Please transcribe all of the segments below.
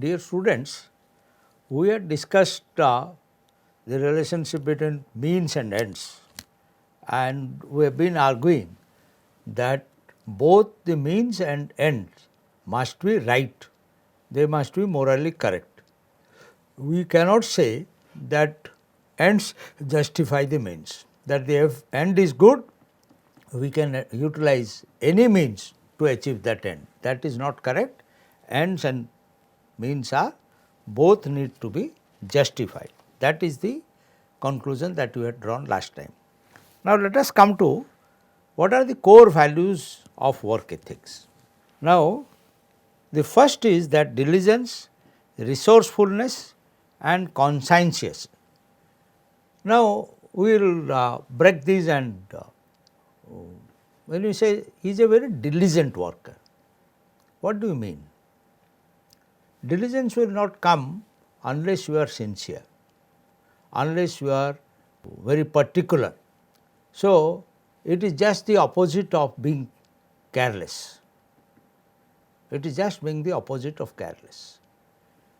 Dear students, we had discussed the relationship between means and ends, and we have been arguing that both the means and ends must be right, they must be morally correct. We cannot say that ends justify the means, that the end is good, we can utilize any means to achieve that end. That is not correct. Ends and means are both need to be justified. That is the conclusion that we had drawn last time. Now, let us come to what are the core values of work ethics. Now, the first is that diligence, resourcefulness and conscientious. Now, we will break these and when you say he is a very diligent worker, what do you mean? Diligence will not come unless you are sincere, unless you are very particular. So, it is just the opposite of being careless. It is just being the opposite of careless.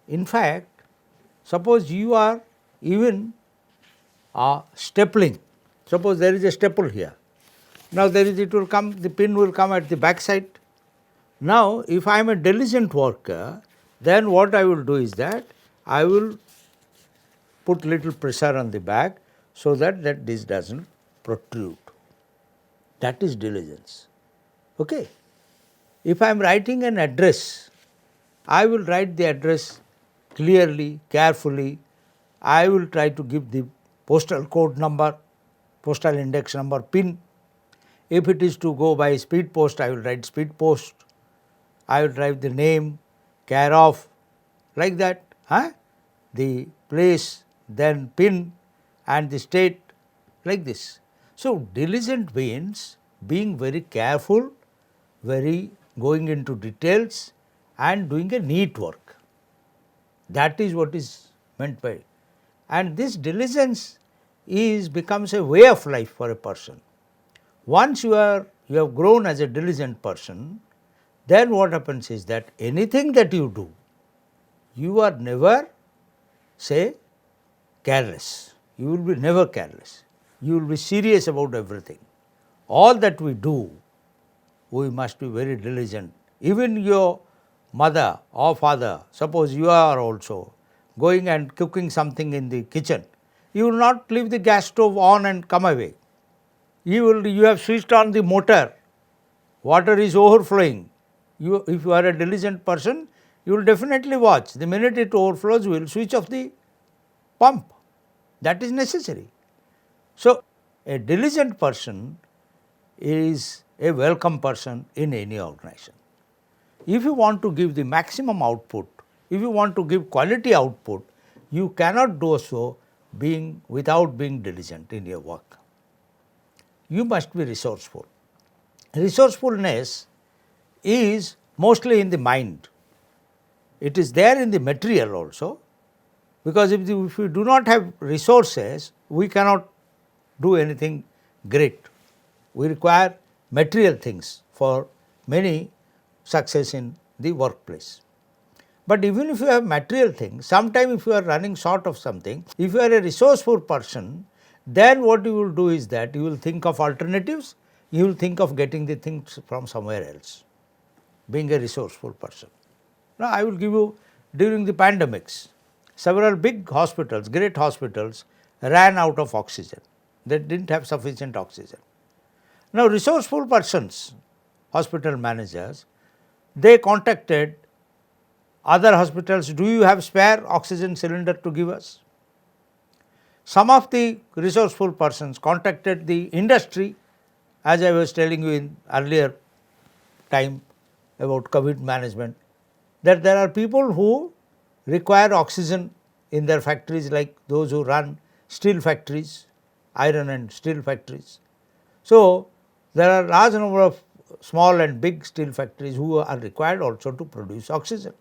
In fact, suppose you are even stapling. Suppose there is a staple here. Now, it will come, the pin will come at the back side. Now, if I am a diligent worker, then what I will do is that I will put little pressure on the back so that this does not protrude. That is diligence. Okay. If I am writing an address, I will write the address clearly, carefully. I will try to give the postal code number, postal index number, PIN. If it is to go by speed post, I will write speed post. I will write the name, care of, like that, the place, then PIN and the state, like this. So, diligent means being very careful, very going into details and doing a neat work. That is what is meant by it. And this diligence becomes a way of life for a person. Once you have grown as a diligent person, then what happens is that anything that you do, you are never, say, careless. You will be never careless. You will be serious about everything. All that we do, we must be very diligent. Even your mother or father, suppose you are also going and cooking something in the kitchen, you will not leave the gas stove on and come away. You have switched on the motor, water is overflowing. If you are a diligent person, you will definitely watch. The minute it overflows, you will switch off the pump. That is necessary. So, a diligent person is a welcome person in any organization. If you want to give the maximum output, if you want to give quality output, you cannot do so without being diligent in your work. You must be resourceful. Resourcefulness is mostly in the mind. It is there in the material also, because if we do not have resources, we cannot do anything great. We require material things for many success in the workplace. But even if you have material things, sometimes if you are running short of something, if you are a resourceful person, then what you will do is that you will think of alternatives, you will think of getting the things from somewhere else, being a resourceful person. Now, I will give you, during the pandemics, several big hospitals, great hospitals ran out of oxygen. They did not have sufficient oxygen. Now, resourceful persons, hospital managers, they contacted other hospitals, do you have spare oxygen cylinder to give us? Some of the resourceful persons contacted the industry, as I was telling you in earlier time about COVID management, that there are people who require oxygen in their factories, like those who run steel factories, iron and steel factories. So, there are large number of small and big steel factories who are required also to produce oxygen.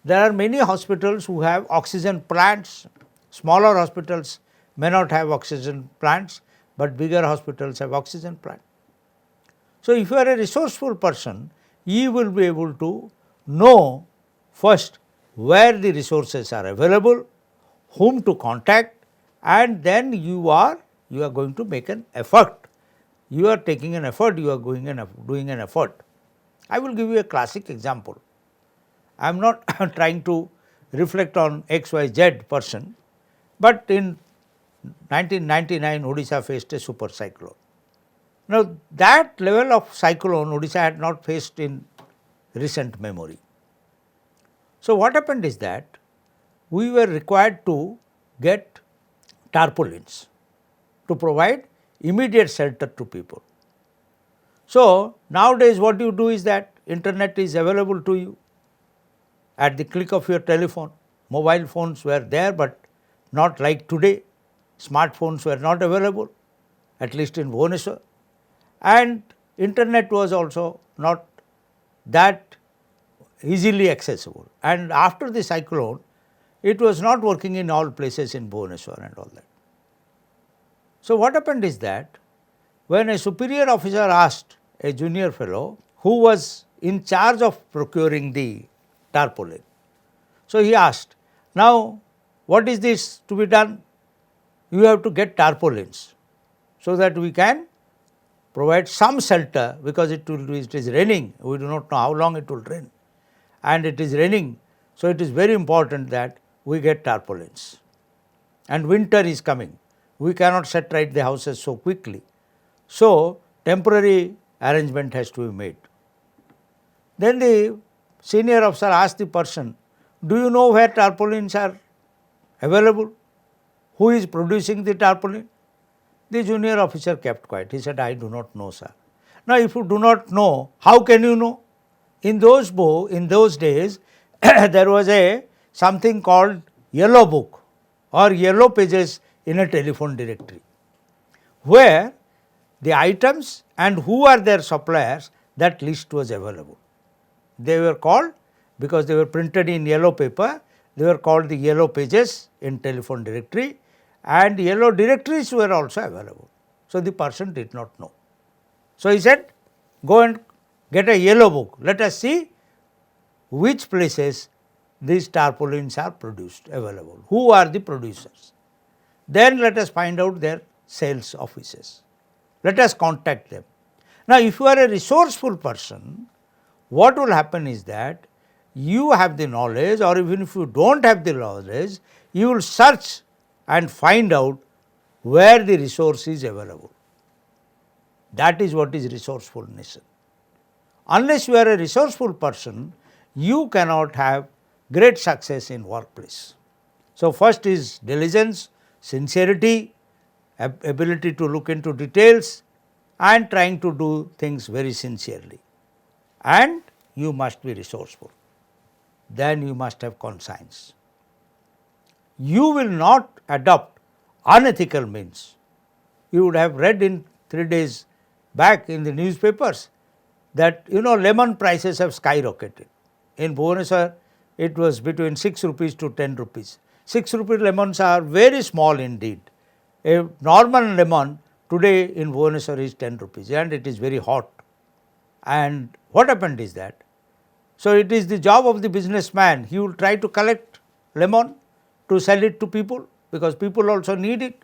There are many hospitals who have oxygen plants. Smaller hospitals may not have oxygen plants, but bigger hospitals have oxygen plants. So, if you are a resourceful person, you will be able to know first where the resources are available, whom to contact, and then you are going to make an effort. You are taking an effort, you are doing an effort. I will give you a classic example. I am not trying to reflect on XYZ person, but in 1999 Odisha faced a super cyclone. Now that level of cyclone Odisha had not faced in recent memory. So what happened is that we were required to get tarpaulins to provide immediate shelter to people. So nowadays what you do is that internet is available to you at the click of your telephone. Mobile phones were there, but not like today. Smartphones were not available, at least in Bhubaneswar, and internet was also not that easily accessible. And after the cyclone, it was not working in all places in Bhubaneswar and all that. So what happened is that when a superior officer asked a junior fellow who was in charge of procuring the tarpaulin, so he asked, now what is this to be done? You have to get tarpaulins so that we can provide some shelter, because it is raining, we do not know how long it will rain, and it is raining. So it is very important that we get tarpaulins, and winter is coming. We cannot set right the houses so quickly. So temporary arrangement has to be made. Then the senior officer asked the person, do you know where tarpaulins are available? Who is producing the tarpaulin? The junior officer kept quiet. He said, I do not know, sir. Now if you do not know, how can you know? In those days there was something called yellow book or yellow pages in a telephone directory, where the items and who are their suppliers, that list was available. They were called, because they were printed in yellow paper, they were called the yellow pages in telephone directory, and yellow directories were also available. So the person did not know. So he said, go and get a yellow book, let us see which places these tarpaulins are produced, available, who are the producers. Then let us find out their sales offices, let us contact them. Now if you are a resourceful person, what will happen is that you have the knowledge, or even if you do not have the knowledge, you will search and find out where the resource is available. That is what is resourcefulness. Unless you are a resourceful person, you cannot have great success in workplace. So first is diligence, sincerity, ability to look into details, and trying to do things very sincerely. And you must be resourceful. Then you must have conscience. You will not adopt unethical means. You would have read in 3 days back in the newspapers that lemon prices have skyrocketed. In Bhubaneswar it was between 6 rupees to 10 rupees. 6 rupee lemons are very small indeed. A normal lemon today in Bhubaneswar is 10 rupees, and it is very hot. And what happened is that, so it is the job of the businessman, he will try to collect lemon to sell it to people, because people also need it.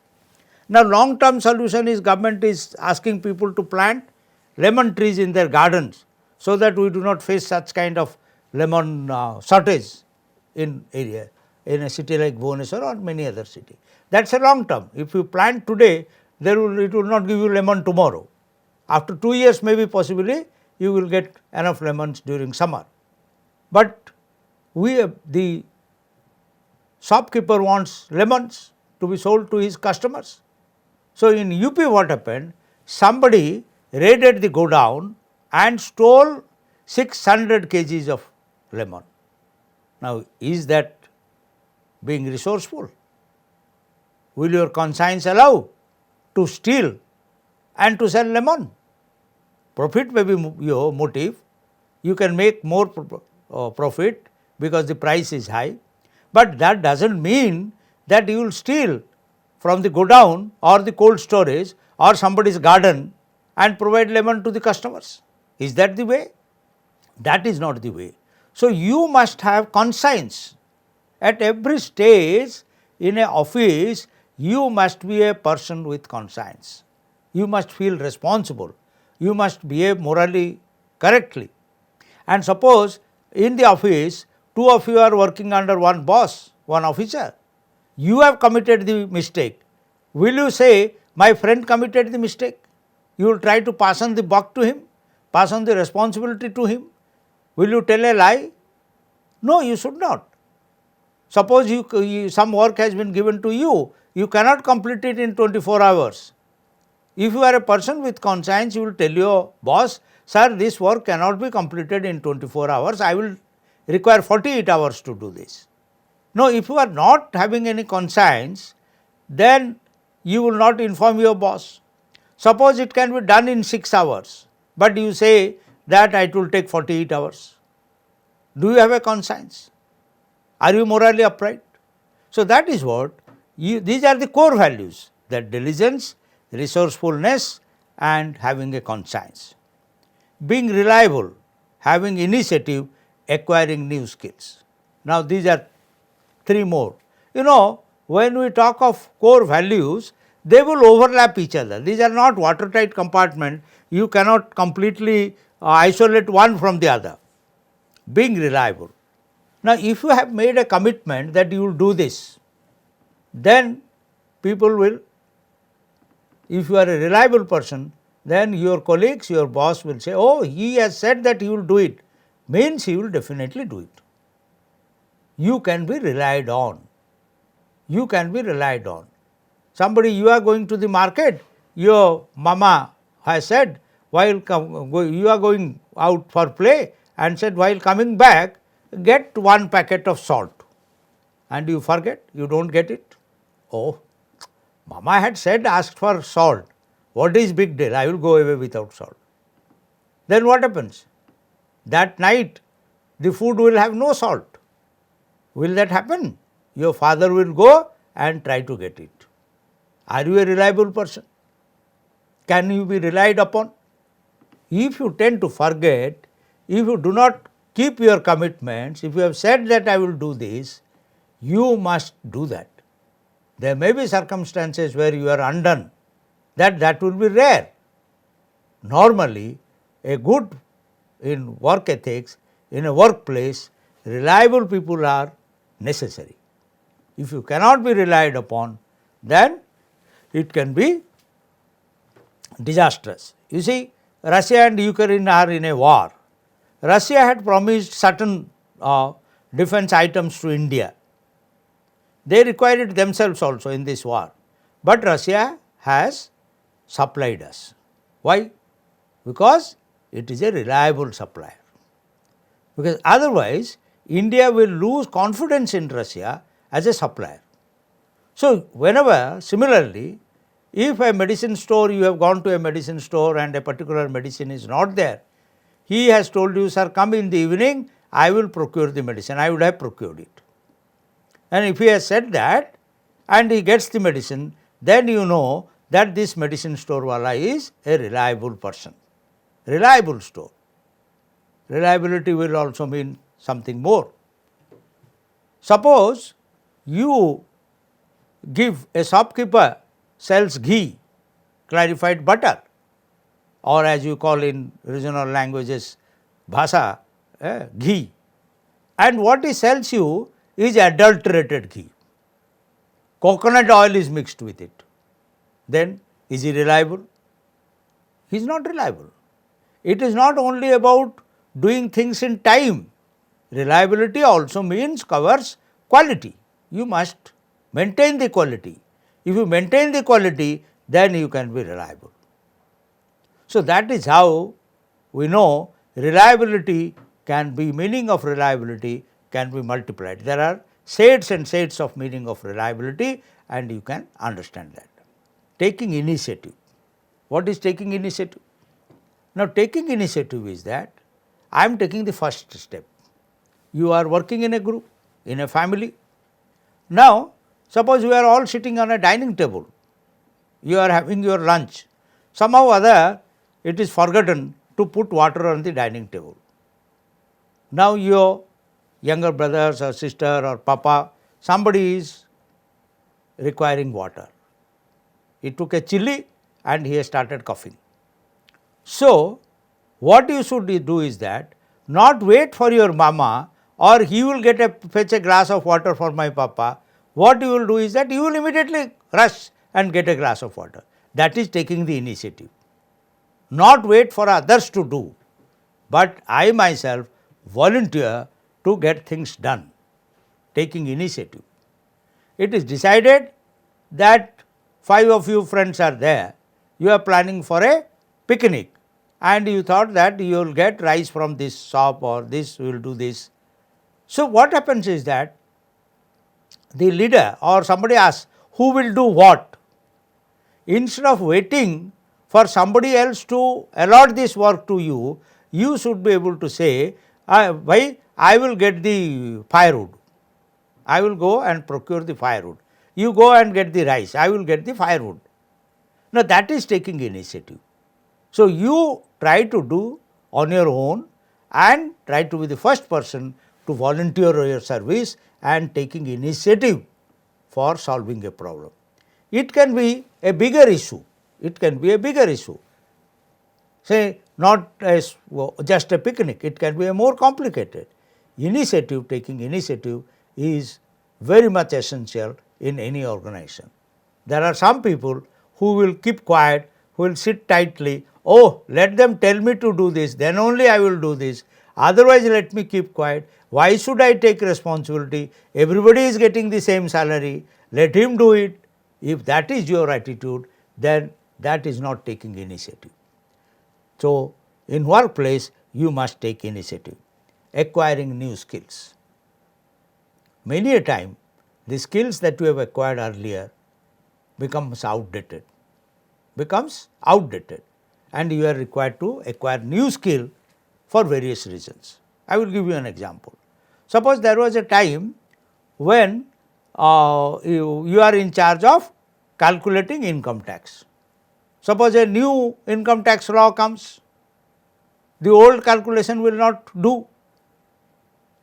Now long term solution is, government is asking people to plant lemon trees in their gardens, so that we do not face such kind of lemon shortage in a city like Bhubaneswar or many other city. That is a long term. If you plant today, it will not give you lemon tomorrow. After 2 years maybe possibly you will get enough lemons during summer. But the shopkeeper wants lemons to be sold to his customers. So in UP what happened? Somebody raided the godown and stole 600 kgs of lemon. Now is that being resourceful? Will your conscience allow to steal and to sell lemon? Profit may be your motive, you can make more profit because the price is high, but that does not mean that you will steal from the godown or the cold storage or somebody's garden and provide lemon to the customers. Is that the way? That is not the way. So you must have conscience At every stage in an office, you must be a person with conscience. You must feel responsible. You must behave morally correctly. And suppose in the office, two of you are working under one boss, one officer. You have committed the mistake. Will you say, my friend committed the mistake? You will try to pass on the buck to him, pass on the responsibility to him. Will you tell a lie? No, you should not. Suppose some work has been given to you, you cannot complete it in 24 hours. If you are a person with conscience, you will tell your boss, sir, this work cannot be completed in 24 hours, I will require 48 hours to do this. No, if you are not having any conscience, then you will not inform your boss. Suppose it can be done in 6 hours, but you say that it will take 48 hours. Do you have a conscience? Are you morally upright? So, that is what these are the core values, that diligence, resourcefulness and having a conscience. Being reliable, having initiative, acquiring new skills. Now, these are 3 more. When we talk of core values, they will overlap each other. These are not watertight compartment. You cannot completely isolate one from the other. Being reliable. Now, if you have made a commitment that you will do this, then people will, if you are a reliable person, then your colleagues, your boss will say, oh, he has said that he will do it, means he will definitely do it. You can be relied on. You can be relied on. Somebody, you are going to the market, your mama has said, while you are going out for play and said, while coming back, get 1 packet of salt, and you forget, you do not get it. Oh, mama had said, asked for salt. What is big deal? I will go away without salt. Then what happens? That night, the food will have no salt. Will that happen? Your father will go and try to get it. Are you a reliable person? Can you be relied upon? If you tend to forget, if you do not keep your commitments, if you have said that I will do this, you must do that. There may be circumstances where you are undone, that will be rare. Normally, a good in work ethics, in a workplace, reliable people are necessary. If you cannot be relied upon, then it can be disastrous. You see, Russia and Ukraine are in a war. Russia had promised certain defense items to India. They required it themselves also in this war, but Russia has supplied us. Why? Because it is a reliable supplier. Because otherwise, India will lose confidence in Russia as a supplier. So, whenever similarly, if a medicine store, you have gone to a medicine store and a particular medicine is not there, he has told you, sir, come in the evening, I will procure the medicine, I would have procured it. And if he has said that and he gets the medicine, then you know that this medicine store wala is a reliable person, reliable store. Reliability will also mean something more. Suppose you give a shopkeeper sells ghee, clarified butter, or as you call in regional languages, bhasha, ghee, and what he sells you is adulterated ghee. Coconut oil is mixed with it. Then is he reliable? He is not reliable. It is not only about doing things in time. Reliability also means covers quality. You must maintain the quality. If you maintain the quality, then you can be reliable. So, that is how we know reliability can be, meaning of reliability can be multiplied. There are shades and shades of meaning of reliability, and you can understand that. Taking initiative. What is taking initiative? Now, taking initiative is that I am taking the first step. You are working in a group, in a family. Now, suppose you are all sitting on a dining table, you are having your lunch. Somehow or other, it is forgotten to put water on the dining table. Now, your younger brothers or sister or papa, somebody is requiring water. He took a chili and he started coughing. So, what you should do is that not wait for your mama or he will fetch a glass of water for my papa. What you will do is that you will immediately rush and get a glass of water. That is taking the initiative. Not wait for others to do, but I myself volunteer to get things done, taking initiative. It is decided that 5 of you friends are there, you are planning for a picnic and you thought that you will get rice from this shop or this, we will do this. So, what happens is that the leader or somebody asks who will do what. Instead of waiting for somebody else to allot this work to you, you should be able to say, why I will get the firewood, I will go and procure the firewood, you go and get the rice, I will get the firewood. Now, that is taking initiative. So, you try to do on your own and try to be the first person to volunteer your service and taking initiative for solving a problem. It can be a bigger issue, say not as just a picnic, it can be a more complicated. Taking initiative is very much essential in any organization. There are some people who will keep quiet, who will sit tightly, oh, let them tell me to do this, then only I will do this, otherwise let me keep quiet, why should I take responsibility, everybody is getting the same salary, let him do it. If that is your attitude, then that is not taking initiative. So, in workplace you must take initiative, acquiring new skills. Many a time the skills that you have acquired earlier becomes outdated and you are required to acquire new skill for various reasons. I will give you an example. Suppose there was a time when you are in charge of calculating income tax. Suppose a new income tax law comes, the old calculation will not do,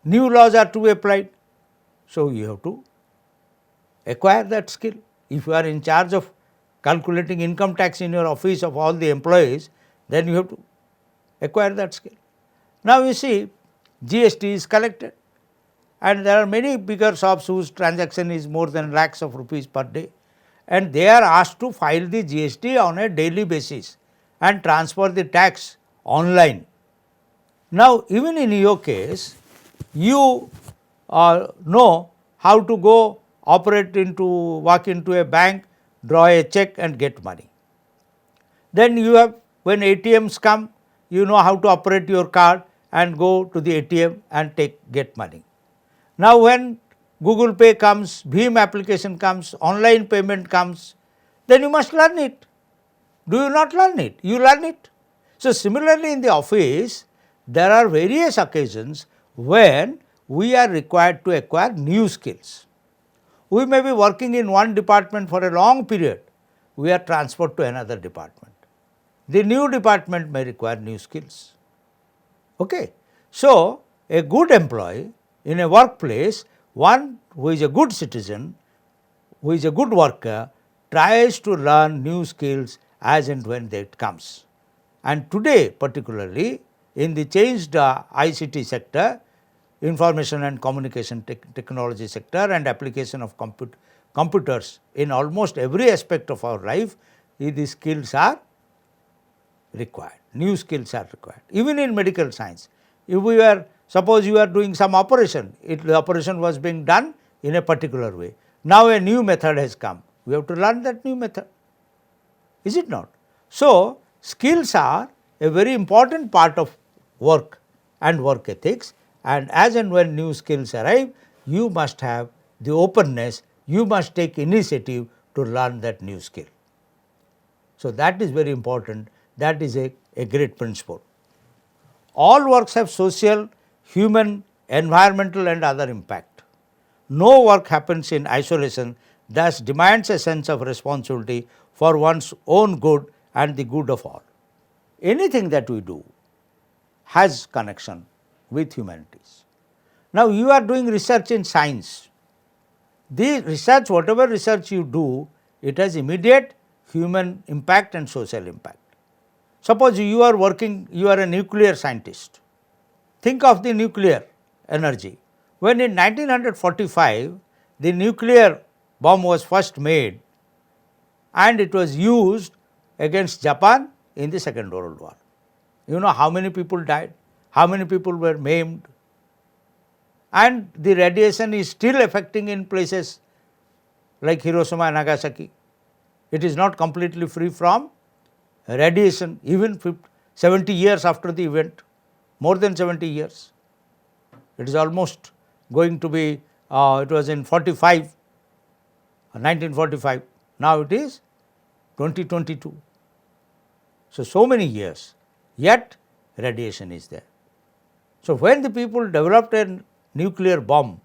new laws are to be applied. So, you have to acquire that skill. If you are in charge of calculating income tax in your office of all the employees, then you have to acquire that skill. Now, you see GST is collected and there are many bigger shops whose transaction is more than lakhs of rupees per day, and they are asked to file the GST on a daily basis and transfer the tax online. Now, even in your case, you know how to go walk into a bank, draw a check and get money. Then you have, when ATMs come, you know how to operate your card and go to the ATM and get money. Now, when Google Pay comes, Bhim application comes, online payment comes, then you must learn it. Do you not learn it? You learn it. So, similarly in the office, there are various occasions when we are required to acquire new skills. We may be working in one department for a long period, we are transferred to another department. The new department may require new skills. Okay. So, a good employee in a workplace, one who is a good citizen, who is a good worker, tries to learn new skills as and when that comes. And today particularly in the changed ICT sector, information and communication technology sector and application of computers in almost every aspect of our life, these skills are required, new skills are required. Even in medical science, if suppose you are doing some operation, the operation was being done in a particular way. Now, a new method has come, we have to learn that new method, is it not? So, skills are a very important part of work and work ethics, and as and when new skills arrive, you must have the openness, you must take initiative to learn that new skill. So, that is very important, that is a great principle. All works have social, human, environmental and other impact. No work happens in isolation, thus demands a sense of responsibility for one's own good and the good of all. Anything that we do has connection with humanities. Now, you are doing research in science. The research, whatever research you do, it has immediate human impact and social impact. Suppose you are working, you are a nuclear scientist. Think of the nuclear energy. When in 1945, the nuclear bomb was first made and it was used against Japan in the Second World War. You know how many people died, how many people were maimed, and the radiation is still affecting in places like Hiroshima and Nagasaki. It is not completely free from radiation even 70 years after the event, more than 70 years. It is almost going to be, it was in 1945, now it is 2022. So many years, yet radiation is there. So, when the people developed a nuclear bomb,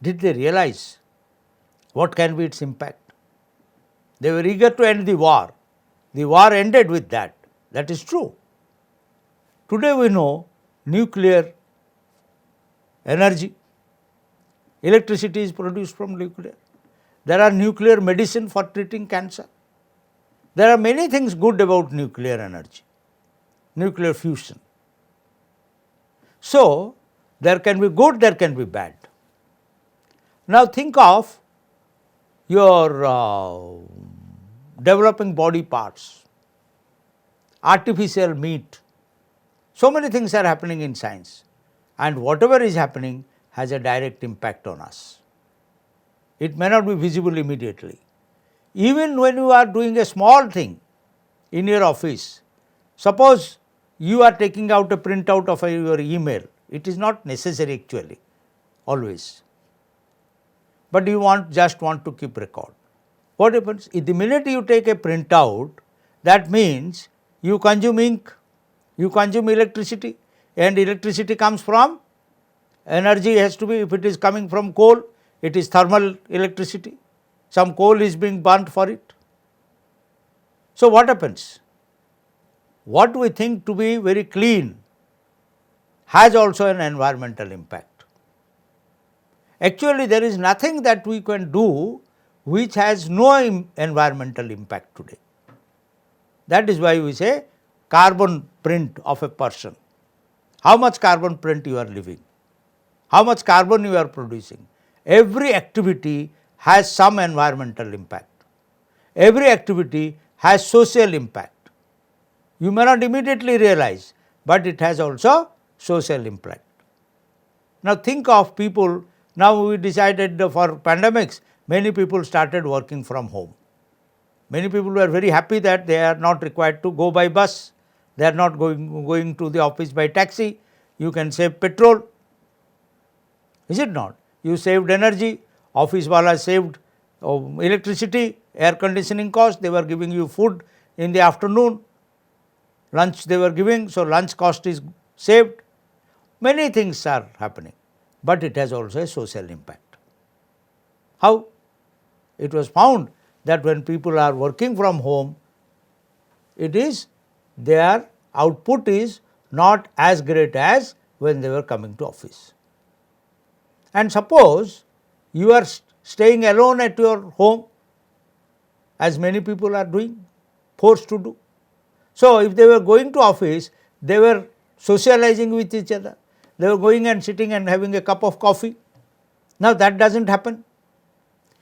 did they realize what can be its impact? They were eager to end the war. The war ended with that. That is true. Today we know nuclear energy, electricity is produced from nuclear. There are nuclear medicine for treating cancer. There are many things good about nuclear energy, nuclear fusion. So, there can be good, there can be bad. Now, think of your developing body parts, artificial meat. So many things are happening in science, and whatever is happening has a direct impact on us. It may not be visible immediately. Even when you are doing a small thing in your office, suppose you are taking out a printout of your email, it is not necessary actually always, but you just want to keep record. What happens? The minute you take a printout, that means you consume ink, you consume electricity, and electricity comes from energy. Has to be, if it is coming from coal, it is thermal electricity, some coal is being burnt for it. So, what happens? What we think to be very clean has also an environmental impact. Actually, there is nothing that we can do which has no environmental impact today. That is why we say carbon print of a person. How much carbon print you are leaving, how much carbon you are producing. Every activity has some environmental impact. Every activity has social impact. You may not immediately realize, but it has also social impact. Now, think of people. Now, we decided for pandemics, many people started working from home. Many people were very happy that they are not required to go by bus, they are not going to the office by taxi. You can save petrol, is it not? You saved energy, office wala saved electricity, air conditioning cost, they were giving you food in the afternoon, lunch they were giving, so lunch cost is saved. Many things are happening, but it has also a social impact. How? It was found that when people are working from home, it is their output is not as great as when they were coming to office. And suppose you are staying alone at your home, as many people are doing, forced to do. So, if they were going to office, they were socializing with each other, they were going and sitting and having a cup of coffee. Now, that does not happen.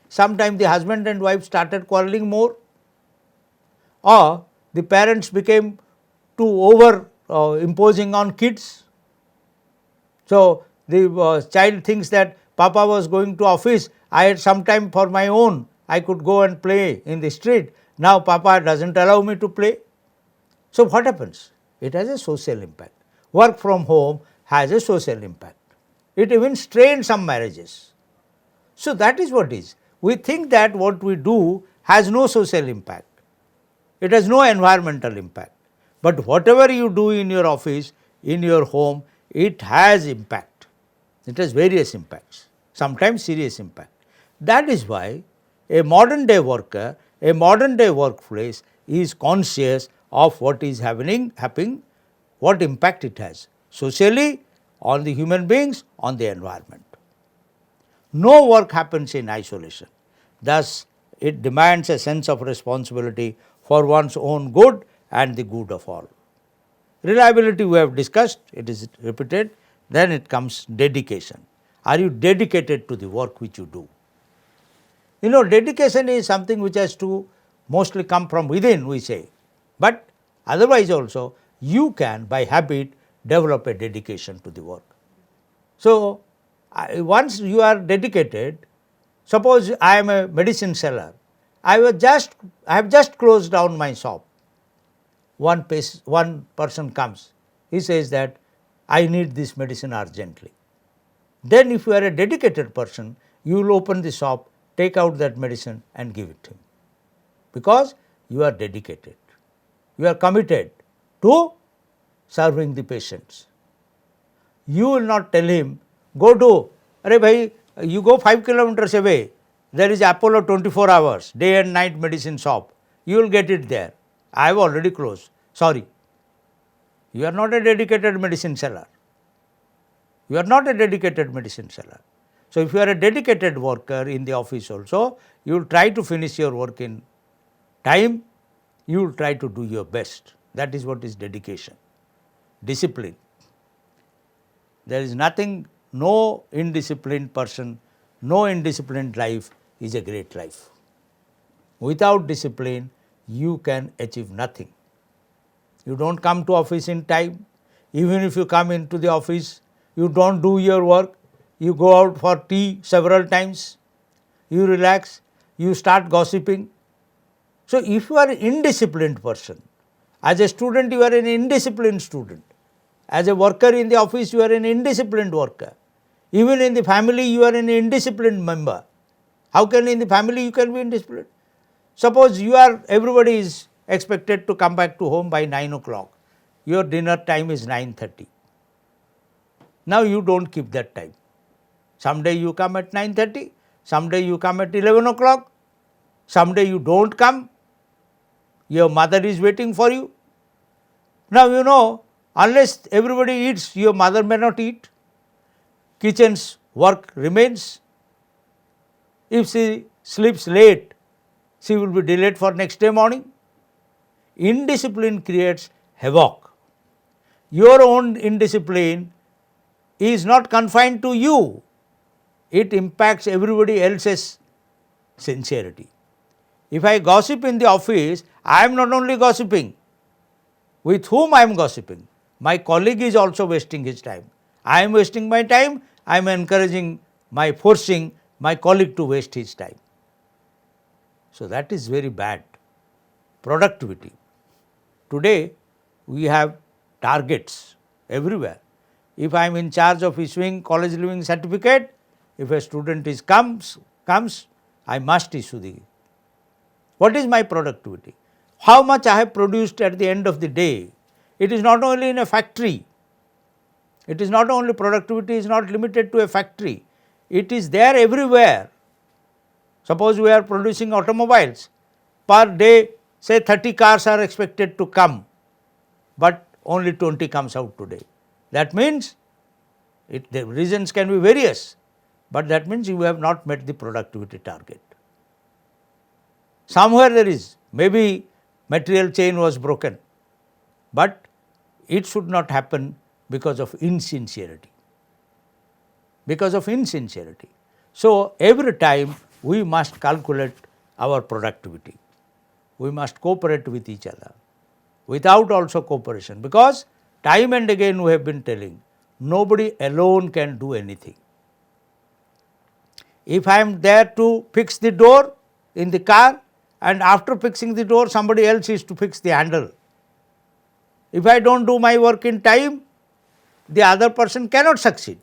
Sometimes the husband and wife started quarreling more, or the parents became too over imposing on kids. So, the child thinks that Papa was going to office, I had some time for my own, I could go and play in the street, now Papa does not allow me to play. So, what happens? It has a social impact. Work from home has a social impact. It even strains some marriages. So, that is what is. We think that what we do has no social impact, it has no environmental impact, but whatever you do in your office, in your home, it has impact. It has various impacts, sometimes serious impact. That is why a modern day worker, a modern day workplace is conscious of what is happening, what impact it has socially, on the human beings, on the environment. No work happens in isolation. Thus, it demands a sense of responsibility for one's own good and the good of all. Reliability we have discussed, it is repeated. Then it comes dedication. Are you dedicated to the work which you do? You know, dedication is something which has to mostly come from within, we say. But otherwise also, you can by habit develop a dedication to the work. So, once you are dedicated, suppose I am a medicine seller, I have just closed down my shop. One person comes, he says that I need this medicine urgently. Then if you are a dedicated person, you will open the shop, take out that medicine and give it to him, because you are dedicated. You are committed to serving the patients. You will not tell him, go to, arey bhai, you go 5 kilometers away, there is Apollo 24 hours, day and night medicine shop, you will get it there. I have already closed, sorry. You are not a dedicated medicine seller. You are not a dedicated medicine seller. So, if you are a dedicated worker in the office also, you will try to finish your work in time, you will try to do your best. That is what is dedication. Discipline. There is nothing, no indisciplined person, no indisciplined life is a great life. Without discipline, you can achieve nothing. You do not come to office in time. Even if you come into the office, you do not do your work, you go out for tea several times, you relax, you start gossiping. So, if you are an indisciplined person, as a student you are an indisciplined student, as a worker in the office you are an indisciplined worker, even in the family you are an indisciplined member. How can in the family you can be indisciplined? Suppose everybody is expected to come back to home by 9 o'clock, your dinner time is 9:30. Now you do not keep that time. Someday you come at 9:30, someday you come at 11 o'clock, someday you do not come, your mother is waiting for you. Now you know, unless everybody eats, your mother may not eat, kitchen's work remains. If she sleeps late, she will be delayed for next day morning. Indiscipline creates havoc. Your own indiscipline is not confined to you, it impacts everybody else's sincerity. If I gossip in the office, I am not only gossiping, with whom I am gossiping? My colleague is also wasting his time. I am wasting my time, I am forcing my colleague to waste his time. So, that is very bad. Productivity. Today, we have targets everywhere. If I am in charge of issuing college leaving certificate, if a student comes, I must issue the. What is my productivity? How much I have produced at the end of the day? It is not only in a factory. It is not only productivity is not limited to a factory. It is there everywhere. Suppose we are producing automobiles. Per day, say 30 cars are expected to come, but only 20 comes out today. That means, the reasons can be various, but that means you have not met the productivity target. Somewhere there is, maybe material chain was broken, but it should not happen because of insincerity. Because of insincerity. So, every time we must calculate our productivity. We must cooperate with each other. Without also cooperation, because time and again we have been telling, nobody alone can do anything. If I am there to fix the door in the car, and after fixing the door somebody else is to fix the handle, if I do not do my work in time, the other person cannot succeed.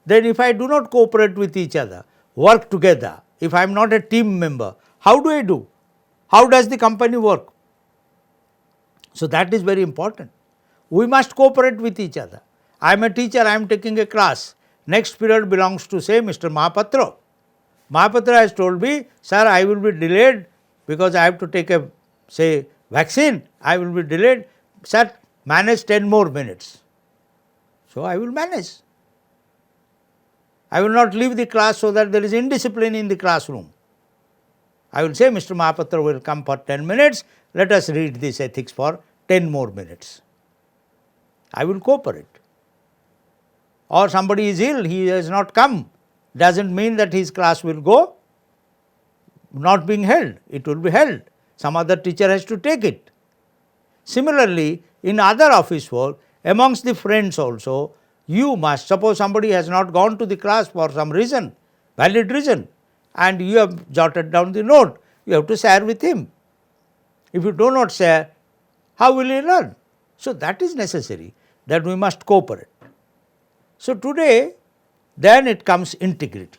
Then if I do not cooperate with each other, work together, if I am not a team member, how do I do? How does the company work? So, that is very important. We must cooperate with each other. I am a teacher, I am taking a class. Next period belongs to say Mr. Mahapatra. Mahapatra has told me, sir, I will be delayed because I have to take a say vaccine, I will be delayed. Sir, manage 10 more minutes. So, I will manage. I will not leave the class so that there is indiscipline in the classroom. I will say Mr. Mahapatra will come for 10 minutes, let us read this ethics for 10 more minutes. I will cooperate. Or somebody is ill, he has not come, does not mean that his class will go not being held, it will be held. Some other teacher has to take it. Similarly, in other office work, amongst the friends also, you must, suppose somebody has not gone to the class for some reason, valid reason, and you have jotted down the note, you have to share with him. If you do not share, how will he learn? So, that is necessary, that we must cooperate. So, today then it comes integrity.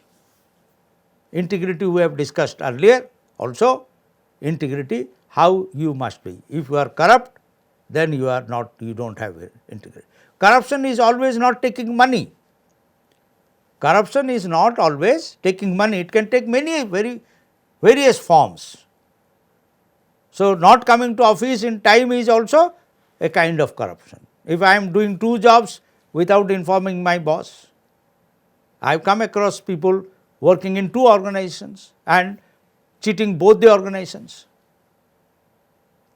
Integrity we have discussed earlier also, integrity how you must be. If you are corrupt, then you are not, you do not have integrity. Corruption is always not taking money. Corruption is not always taking money, it can take many various forms. So, not coming to office in time is also a kind of corruption. If I am doing 2 jobs without informing my boss, I have come across people working in 2 organizations and cheating both the organizations.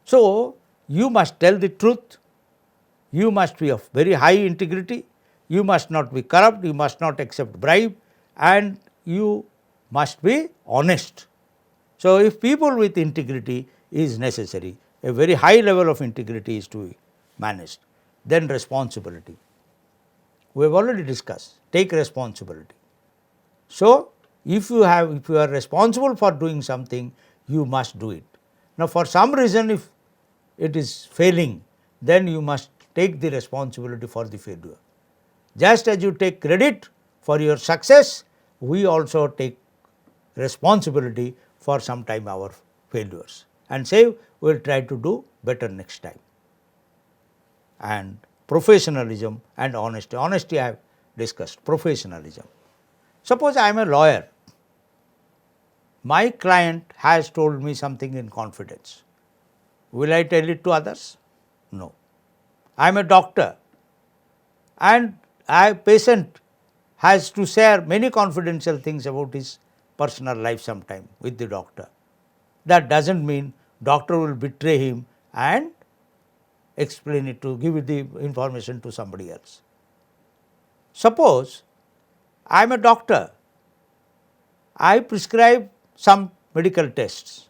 So, you must tell the truth, you must be of very high integrity, you must not be corrupt, you must not accept bribe, and you must be honest. So, if people with integrity is necessary, a very high level of integrity is to be managed. Then responsibility. We have already discussed, take responsibility. So, if you are responsible for doing something, you must do it. Now, for some reason if it is failing, then you must take the responsibility for the failure. Just as you take credit for your success, we also take responsibility for sometime our failures and say we will try to do better next time. And professionalism and honesty. Honesty I have discussed, professionalism. Suppose I am a lawyer, my client has told me something in confidence. Will I tell it to others? No. I am a doctor and a patient has to share many confidential things about his personal life sometime with the doctor. That does not mean doctor will betray him and explain it to give it the information to somebody else. Suppose I am a doctor, I prescribe some medical tests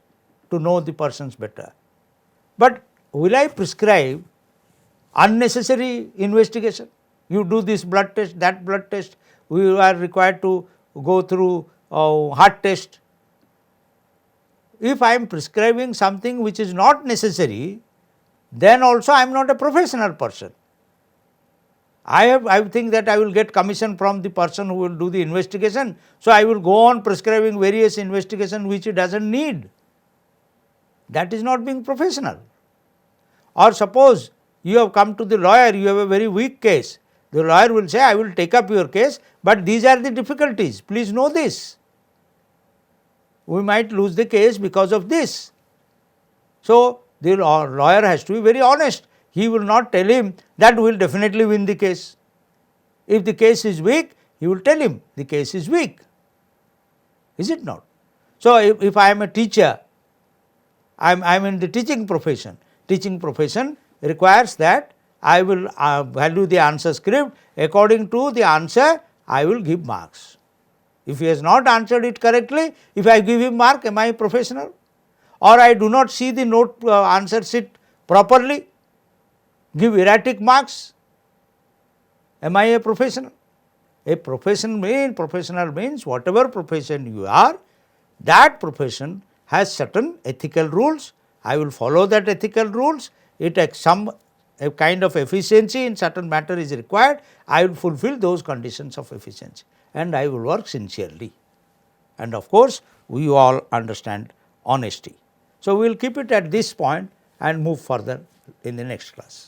to know the persons better, but will I prescribe unnecessary investigation? You do this blood test, that blood test, we are required to go through heart test. If I am prescribing something which is not necessary, then also I am not a professional person. I think that I will get commission from the person who will do the investigation. So, I will go on prescribing various investigation which he does not need. That is not being professional. Or suppose you have come to the lawyer, you have a very weak case. The lawyer will say, I will take up your case, but these are the difficulties, please know this. We might lose the case because of this. So, the lawyer has to be very honest. He will not tell him that we will definitely win the case. If the case is weak, he will tell him the case is weak. Is it not? So, if I am a teacher, I am in the teaching profession. Teaching profession requires that I will value the answer script, according to the answer I will give marks. If he has not answered it correctly, if I give him mark, am I a professional? Or I do not see the note answer sheet properly, give erratic marks, am I a professional? A professional means whatever profession you are, that profession has certain ethical rules. I will follow that ethical rules. It takes a kind of efficiency in certain matter is required. I will fulfill those conditions of efficiency and I will work sincerely. And of course, we all understand honesty. So, we will keep it at this point and move further in the next class.